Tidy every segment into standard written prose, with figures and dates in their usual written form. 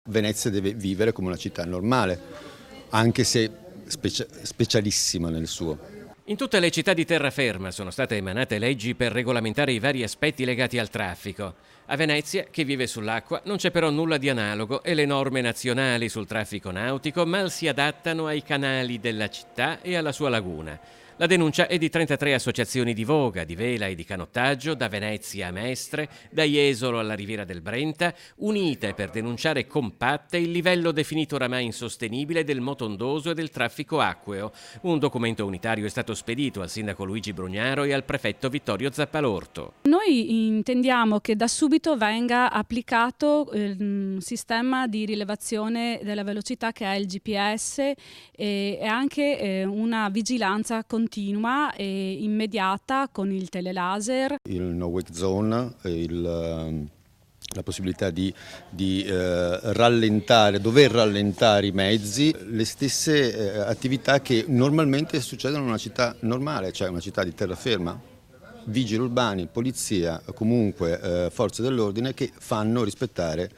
Venezia deve vivere come una città normale, anche se specialissima nel suo. In tutte le città di terraferma sono state emanate leggi per regolamentare i vari aspetti legati al traffico. A Venezia, che vive sull'acqua, non c'è però nulla di analogo e le norme nazionali sul traffico nautico mal si adattano ai canali della città e alla sua laguna. La denuncia è di 33 associazioni di voga, di vela e di canottaggio, da Venezia a Mestre, da Jesolo alla Riviera del Brenta, unite per denunciare compatte il livello definito oramai insostenibile del motondoso e del traffico acqueo. Un documento unitario è stato spedito al sindaco Luigi Brugnaro e al prefetto Vittorio Zappalorto. Noi intendiamo che da subito venga applicato un sistema di rilevazione della velocità che è il GPS e anche una vigilanza continua e immediata con il telelaser. Il no wake zone, la possibilità di rallentare, dover rallentare i mezzi, le stesse attività che normalmente succedono in una città normale, cioè una città di terraferma. Vigili urbani, polizia, comunque forze dell'ordine che fanno rispettare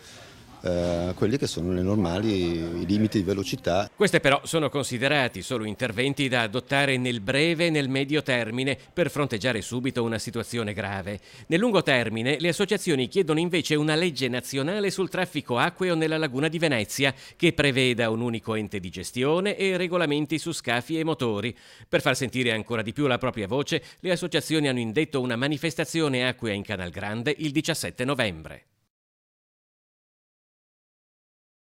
quelli che sono i normali limiti di velocità. Queste però sono considerati solo interventi da adottare nel breve e nel medio termine per fronteggiare subito una situazione grave. Nel lungo termine le associazioni chiedono invece una legge nazionale sul traffico acqueo nella laguna di Venezia che preveda un unico ente di gestione e regolamenti su scafi e motori. Per far sentire ancora di più la propria voce, le associazioni hanno indetto una manifestazione acquea in Canal Grande il 17 novembre.